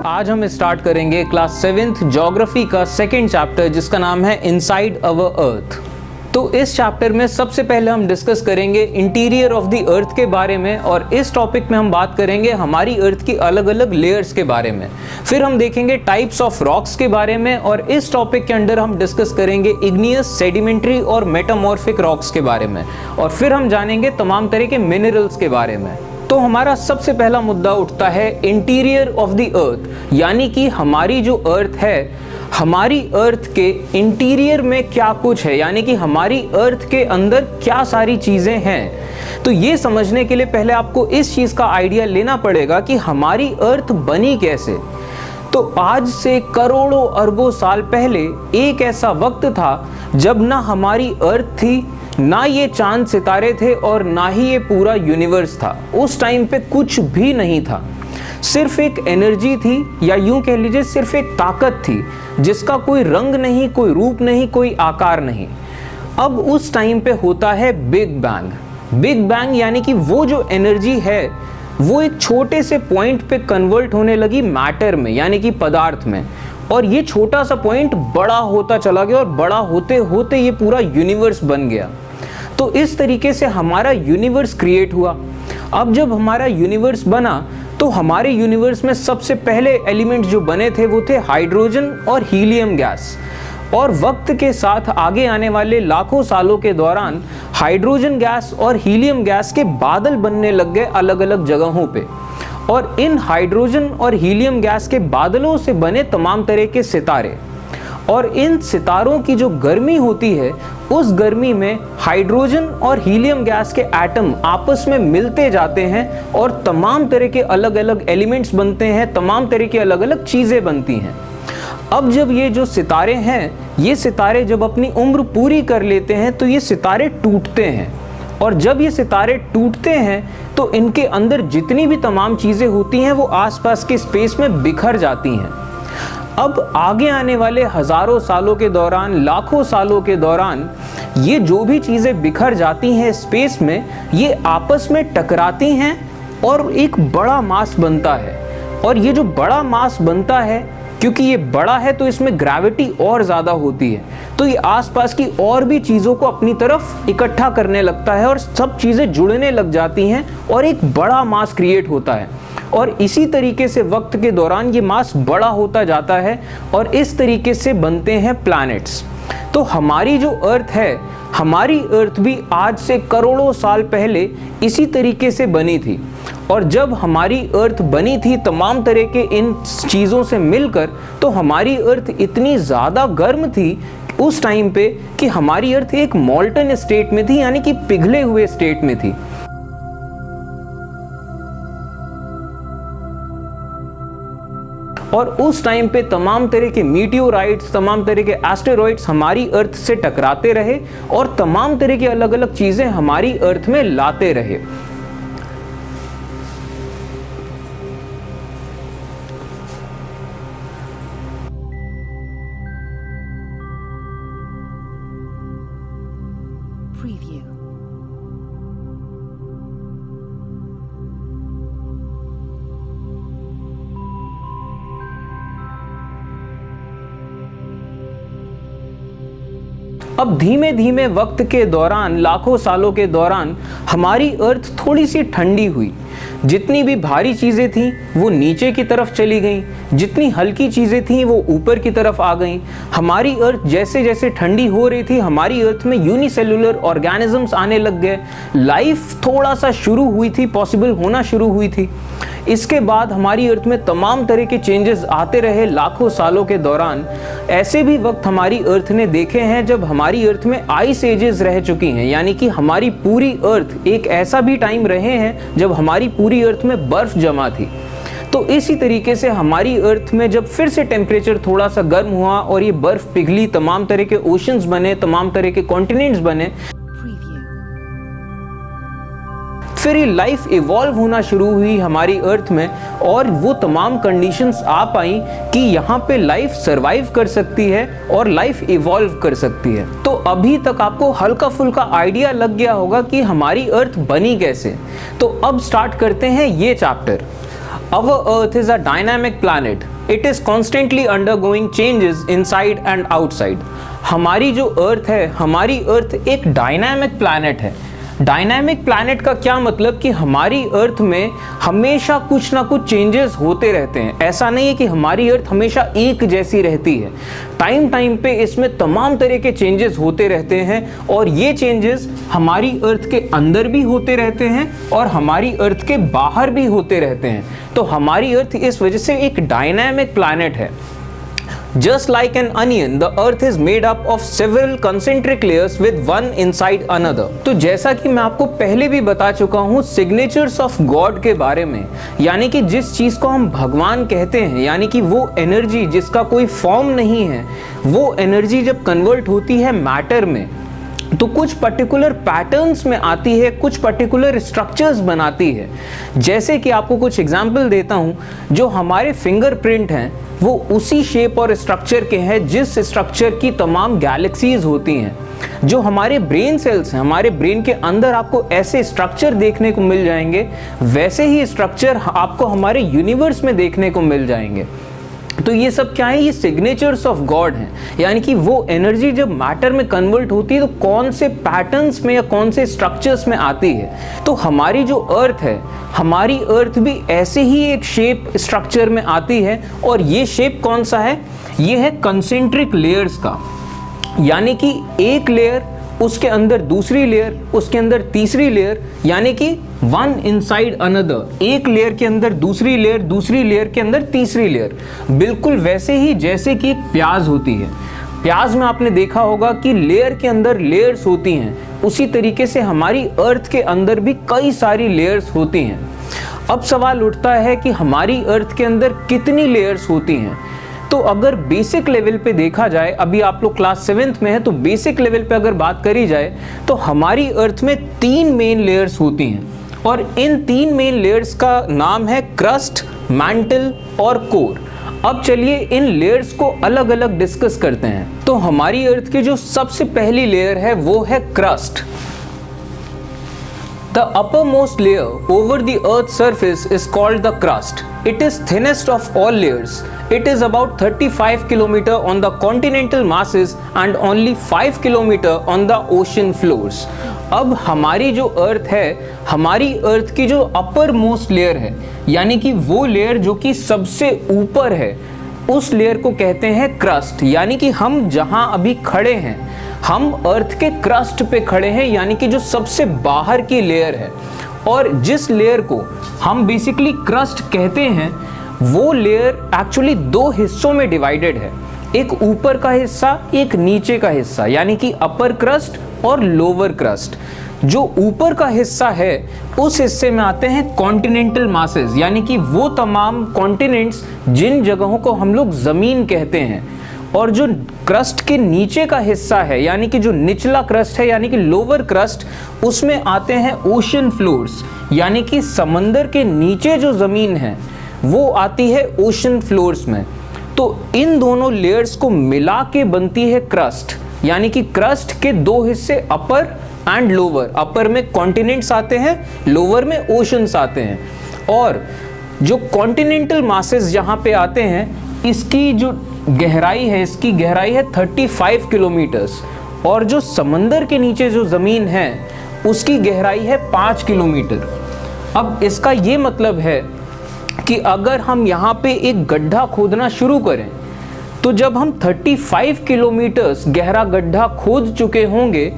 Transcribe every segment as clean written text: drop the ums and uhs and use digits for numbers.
आज हम स्टार्ट करेंगे क्लास 7th ज्योग्राफी का सेकेंड चैप्टर जिसका नाम है इनसाइड अवर अर्थ। तो इस चैप्टर में सबसे पहले हम डिस्कस करेंगे इंटीरियर ऑफ द अर्थ के बारे में और इस टॉपिक में हम बात करेंगे हमारी अर्थ की अलग अलग लेयर्स के बारे में। फिर हम देखेंगे टाइप्स ऑफ रॉक्स के बारे में और इस टॉपिक के अंडर हम डिस्कस करेंगे इग्नियस, सेडिमेंट्री और मेटामॉर्फिक रॉक्स के बारे में और फिर हम जानेंगे तमाम तरह के मिनरल्स के बारे में। तो हमारा सबसे पहला मुद्दा उठता है इंटीरियर ऑफ द अर्थ, यानी कि हमारी जो अर्थ है, हमारी अर्थ के इंटीरियर में क्या कुछ है, यानी कि हमारी अर्थ के अंदर क्या सारी चीज़ें हैं। तो ये समझने के लिए पहले आपको इस चीज़ का आइडिया लेना पड़ेगा कि हमारी अर्थ बनी कैसे। तो आज से करोड़ों अरबों साल पहले एक ऐसा वक्त था जब ना हमारी अर्थ थी, ना ये चांद सितारे थे और ना ही ये पूरा यूनिवर्स था। उस टाइम पे कुछ भी नहीं था, सिर्फ एक एनर्जी थी या यूं कह लीजिए सिर्फ एक ताकत थी जिसका कोई रंग नहीं, कोई रूप नहीं, कोई आकार नहीं। अब उस टाइम पे होता है बिग बैंग। बिग बैंग यानी कि वो जो एनर्जी है वो एक छोटे से पॉइंट पे कन्वर्ट होने लगी मैटर में, यानी कि पदार्थ में, और ये छोटा सा पॉइंट बड़ा होता चला गया और बड़ा होते होते ये पूरा यूनिवर्स बन गया। तो इस तरीके से हमारा यूनिवर्स क्रिएट हुआ। अब जब हमारा यूनिवर्स बना तो हमारे यूनिवर्स में सबसे पहले एलिमेंट जो बने थे वो थे हाइड्रोजन और हीलियम गैस। और वक्त के साथ आगे आने वाले लाखों सालों के दौरान हाइड्रोजन गैस और हीलियम गैस के बादल बनने लग गए अलग अलग जगहों पे। और इन हाइड्रोजन और हीलियम गैस के बादलों से बने तमाम तरह के सितारे, और इन सितारों की जो गर्मी होती है उस गर्मी में हाइड्रोजन और हीलियम गैस के एटम आपस में मिलते जाते हैं और तमाम तरह के अलग अलग एलिमेंट्स बनते हैं, तमाम तरह की अलग अलग चीज़ें बनती हैं। अब जब ये जो सितारे हैं, ये सितारे जब अपनी उम्र पूरी कर लेते हैं तो ये सितारे टूटते हैं, और जब ये सितारे टूटते हैं तो इनके अंदर जितनी भी तमाम चीज़ें होती हैं वो आसपास के स्पेस में बिखर जाती हैं। अब आगे आने वाले हजारों सालों के दौरान, लाखों सालों के दौरान ये जो भी चीज़ें बिखर जाती हैं स्पेस में, ये आपस में टकराती हैं और एक बड़ा मास बनता है। और ये जो बड़ा मास बनता है, क्योंकि ये बड़ा है तो इसमें ग्रेविटी और ज़्यादा होती है, तो ये आसपास की और भी चीज़ों को अपनी तरफ इकट्ठा करने लगता है और सब चीज़ें जुड़ने लग जाती हैं और एक बड़ा मास क्रिएट होता है। और इसी तरीके से वक्त के दौरान ये मास बड़ा होता जाता है और इस तरीके से बनते हैं प्लैनेट्स। तो हमारी जो अर्थ है, हमारी अर्थ भी आज से करोड़ों साल पहले इसी तरीके से बनी थी। और जब हमारी अर्थ बनी थी तमाम तरह के इन चीज़ों से मिलकर, तो हमारी अर्थ इतनी ज़्यादा गर्म थी उस टाइम पे कि हमारी अर्थ एक मॉल्टन स्टेट में थी, यानी कि पिघले हुए स्टेट में थी। और उस टाइम पे तमाम तरह के मीटियोराइट्स, तमाम तरह के एस्टेरॉइड्स हमारी अर्थ से टकराते रहे और तमाम तरह की अलग अलग चीज़ें हमारी अर्थ में लाते रहे। अब धीमे धीमे वक्त के दौरान, लाखों सालों के दौरान हमारी अर्थ थोड़ी सी ठंडी हुई। जितनी भी भारी चीज़ें थीं वो नीचे की तरफ चली गईं, जितनी हल्की चीज़ें थीं वो ऊपर की तरफ आ गईं। हमारी अर्थ जैसे जैसे ठंडी हो रही थी, हमारी अर्थ में यूनिसेलुलर ऑर्गेनिजम्स आने लग गए, लाइफ थोड़ा सा शुरू हुई थी, पॉसिबल होना शुरू हुई थी। इसके बाद हमारी अर्थ में तमाम तरह के चेंजेस आते रहे लाखों सालों के दौरान। ऐसे भी वक्त हमारी अर्थ ने देखे हैं जब हमारी अर्थ में आइस एजेस रह चुकी हैं, यानी कि हमारी पूरी अर्थ, एक ऐसा भी टाइम रहे हैं जब हमारी पूरी अर्थ में बर्फ जमा थी। तो इसी तरीके से हमारी अर्थ में जब फिर से टेम्परेचर थोड़ा सा गर्म हुआ और ये बर्फ पिघली, तमाम तरह के ओशंस बने, तमाम तरह के कॉन्टिनेंट्स बने, फिर ये लाइफ इवॉल्व होना शुरू हुई हमारी अर्थ में और वो तमाम कंडीशंस आ पाई कि यहाँ पे लाइफ सरवाइव कर सकती है और लाइफ इवॉल्व कर सकती है। तो अभी तक आपको हल्का फुल्का आइडिया लग गया होगा कि हमारी अर्थ बनी कैसे। तो अब स्टार्ट करते हैं ये chapter. Our Earth is a dynamic planet. It is constantly undergoing changes inside and outside. हमारी जो अर्थ है, हमारी अर्थ एक डायनामिक प्लैनेट है। डायनामिक प्लैनेट का क्या मतलब कि हमारी अर्थ में हमेशा कुछ ना कुछ चेंजेस होते रहते हैं। ऐसा नहीं है कि हमारी अर्थ हमेशा एक जैसी रहती है। टाइम टाइम पे इसमें तमाम तरह के चेंजेस होते रहते हैं और ये चेंजेस हमारी अर्थ के अंदर भी होते रहते हैं और हमारी अर्थ के बाहर भी होते रहते हैं। तो हमारी अर्थ इस वजह से एक डायनामिक प्लैनेट है। Just like an onion, the earth is made up of several concentric layers with one inside another. तो जैसा कि मैं आपको पहले भी बता चुका हूँ सिग्नेचर्स ऑफ गॉड के बारे में, यानी कि जिस चीज़ को हम भगवान कहते हैं, यानी कि वो एनर्जी जिसका कोई फॉर्म नहीं है, वो एनर्जी जब कन्वर्ट होती है मैटर में तो कुछ पर्टिकुलर पैटर्न्स में आती है, कुछ पर्टिकुलर स्ट्रक्चर्स बनाती है। जैसे कि आपको कुछ एग्जांपल देता हूँ, जो हमारे फिंगरप्रिंट हैं वो उसी शेप और स्ट्रक्चर के हैं जिस स्ट्रक्चर की तमाम गैलेक्सीज होती हैं। जो हमारे ब्रेन सेल्स हैं, हमारे ब्रेन के अंदर आपको ऐसे स्ट्रक्चर देखने को मिल जाएंगे, वैसे ही स्ट्रक्चर आपको हमारे यूनिवर्स में देखने को मिल जाएंगे। तो ये सब क्या है? ये सिग्नेचर्स ऑफ गॉड हैं, यानी कि वो एनर्जी जब मैटर में कन्वर्ट होती है तो कौन से पैटर्न्स में या कौन से स्ट्रक्चर्स में आती है। तो हमारी जो अर्थ है, हमारी अर्थ भी ऐसे ही एक शेप स्ट्रक्चर में आती है। और ये शेप कौन सा है? ये है कंसेंट्रिक लेयर्स का, यानी कि एक लेयर, उसके अंदर दूसरी लेयर, उसके अंदर तीसरी लेयर, यानी कि वन इनसाइड अनदर। एक लेयर के अंदर दूसरी लेयर, दूसरी लेयर के अंदर तीसरी लेयर। बिल्कुल वैसे ही जैसे कि एक प्याज होती है। प्याज में आपने देखा होगा कि लेयर के अंदर लेयर्स होती हैं, उसी तरीके से हमारी अर्थ के अंदर भी कई सारी लेयर्स होती हैं। अब सवाल उठता है कि हमारी अर्थ के अंदर कितनी लेयर्स होती हैं। तो अगर बेसिक लेवल पे देखा जाए, अभी आप लोग क्लास 7th में है, तो बेसिक लेवल पे अगर बात करी जाए तो हमारी अर्थ में 3 मेन लेयर्स होती हैं और इन 3 मेन लेयर्स का नाम है क्रस्ट, मैंटल और कोर। अब चलिए इन लेयर्स को अलग अलग डिस्कस करते हैं। तो हमारी अर्थ की जो सबसे पहली लेयर है वो है crust. The uppermost layer over the Earth's surface is called the crust. It is thinnest of all layers. It is about 35 km on the continental masses and only 5 km on the ocean floors. अब हमारी जो अर्थ है, हमारी अर्थ की जो upper most layer है, यानी कि वो लेयर जो कि सबसे ऊपर है, उस लेयर को कहते हैं क्रस्ट। यानी कि हम जहां अभी खड़े हैं, हम अर्थ के क्रस्ट पे खड़े हैं, यानी कि जो सबसे बाहर की लेयर है। और जिस लेयर को हम बेसिकली क्रस्ट कहते हैं, वो लेयर एक्चुअली 2 हिस्सों में डिवाइडेड है। एक ऊपर का हिस्सा, एक नीचे का हिस्सा, यानी कि अपर क्रस्ट और लोअर क्रस्ट। जो ऊपर का हिस्सा है उस हिस्से में आते हैं कॉन्टिनेंटल मासेस, यानी कि वो तमाम कॉन्टिनेंट्स जिन जगहों को हम लोग ज़मीन कहते हैं। और जो क्रस्ट के नीचे का हिस्सा है, यानी कि जो निचला क्रस्ट है, यानी कि लोअर क्रस्ट, उसमें आते हैं ओशन फ्लोर्स, यानी कि समंदर के नीचे जो ज़मीन है वो आती है ओशन फ्लोर्स में। तो इन दोनों लेयर्स को मिला के बनती है क्रस्ट, यानी कि क्रस्ट के 2 हिस्से अपर एंड लोअर। अपर में कॉन्टिनेंट्स आते हैं, लोअर में ओशंस आते हैं। और जो कॉन्टिनेंटल मासेस जहाँ पे आते हैं, इसकी जो गहराई है, इसकी गहराई है 35 किलोमीटर्स। और जो समंदर के नीचे जो ज़मीन है उसकी गहराई है 5 किलोमीटर। अब इसका ये मतलब है कि अगर हम यहाँ पे एक गड्ढा खोदना शुरू करें, तो जब हम 35 किलोमीटर्स गहरा गड्ढा खोद चुके होंगे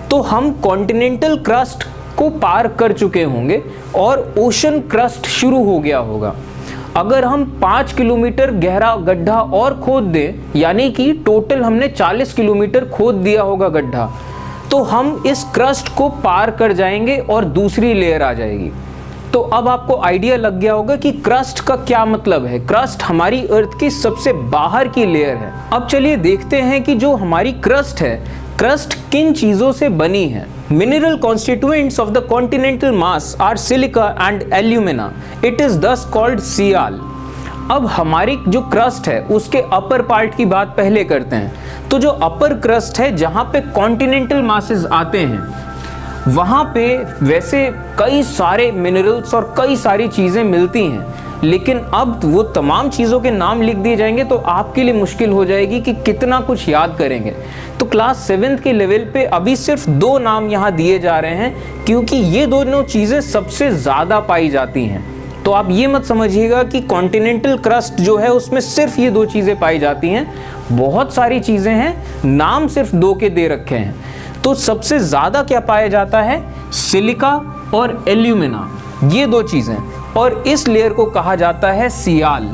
तो हम कॉन्टिनेंटल क्रस्ट को पार कर चुके होंगे और ओशन क्रस्ट शुरू हो गया होगा। अगर हम 5 किलोमीटर गहरा गड्ढा और खोद दें, यानी कि टोटल हमने 40 किलोमीटर खोद दिया होगा गड्ढा, तो हम इस क्रस्ट को पार कर जाएंगे और दूसरी लेयर आ जाएगी। तो अब आपको आइडिया लग गया होगा कि क्रस्ट का क्या मतलब है। क्रस्ट हमारी अर्थ की सबसे बाहर की लेयर है। अब चलिए देखते हैं कि जो हमारी क्रस्ट है, क्रस्ट किन चीज़ों से बनी है। Mineral constituents of the continental mass are silica and alumina. It is thus called Sial. अब हमारी जो क्रस्ट है उसके अपर पार्ट की बात पहले करते हैं। तो जो अपर क्रस्ट है, जहाँ पे कॉन्टिनेंटल मासेस आते हैं, वहाँ पे वैसे कई सारे मिनरल्स और कई सारी चीज़ें मिलती हैं, लेकिन अब वो तमाम चीज़ों के नाम लिख दिए जाएंगे तो आपके लिए मुश्किल हो जाएगी कि कितना कुछ याद करेंगे। तो क्लास 7th के लेवल पे अभी सिर्फ 2 नाम यहाँ दिए जा रहे हैं, क्योंकि ये दोनों चीज़ें सबसे ज़्यादा पाई जाती हैं। तो आप ये मत समझिएगा कि कॉन्टिनेंटल क्रस्ट जो है उसमें सिर्फ ये 2 चीज़ें पाई जाती हैं, बहुत सारी चीज़ें हैं, नाम सिर्फ 2 के दे रखे हैं। तो सबसे ज़्यादा क्या पाया जाता है? सिलिका और एल्यूमिना, ये 2 चीज़ें, और इस लेयर को कहा जाता है सियाल।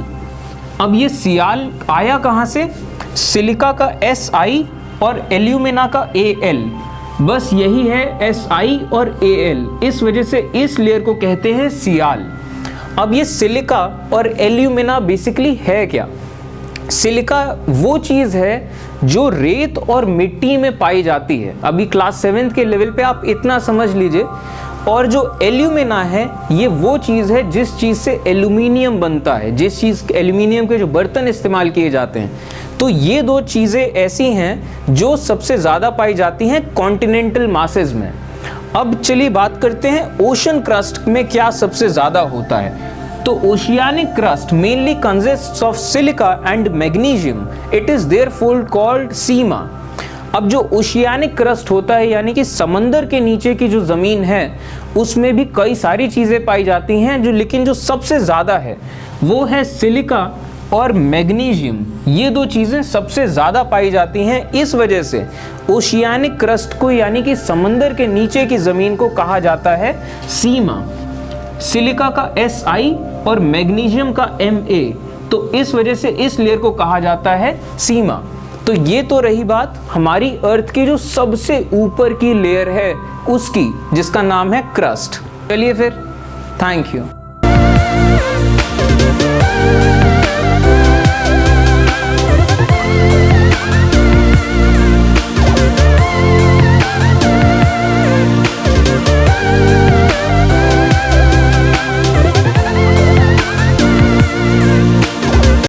अब ये सियाल आया कहाँ से? सिलिका का Si और एल्यूमिना का Al, बस यही है Si और Al, इस वजह से इस लेयर को कहते हैं सियाल। अब ये सिलिका और एल्यूमिना बेसिकली है क्या? सिलिका वो चीज़ है जो रेत और मिट्टी में पाई जाती है। अभी क्लास 7th के लेवल पे आप इतना समझ लीजिए। और जो एल्यूमिना है ये वो चीज़ है जिस चीज़ से एल्यूमिनियम बनता है, जिस चीज़ एल्यूमिनियम के जो बर्तन इस्तेमाल किए जाते हैं। तो ये 2 चीज़ें ऐसी हैं जो सबसे ज़्यादा पाई जाती हैं कॉन्टिनेंटल मासेस में। अब चलिए बात करते हैं ओशन क्रस्ट में क्या सबसे ज़्यादा होता है। तो oceanic crust mainly consists of silica and magnesium, it is therefore called sima. अब जो ओशियानिक क्रस्ट होता है यानी कि समंदर के नीचे की जो ज़मीन है उसमें भी कई सारी चीज़ें पाई जाती हैं, लेकिन जो सबसे ज़्यादा है वो है सिलिका और मैग्नीशियम। ये 2 चीज़ें सबसे ज़्यादा पाई जाती हैं। इस वजह से ओशियानिक क्रस्ट को यानी कि समंदर के नीचे की ज़मीन को कहा जाता है सीमा। सिलिका का Si और मैग्नीशियम का Ma, तो इस वजह से इस लेयर को कहा जाता है सीमा। तो ये तो रही बात हमारी अर्थ की जो सबसे ऊपर की लेयर है उसकी, जिसका नाम है क्रस्ट। चलिए फिर, थैंक यू।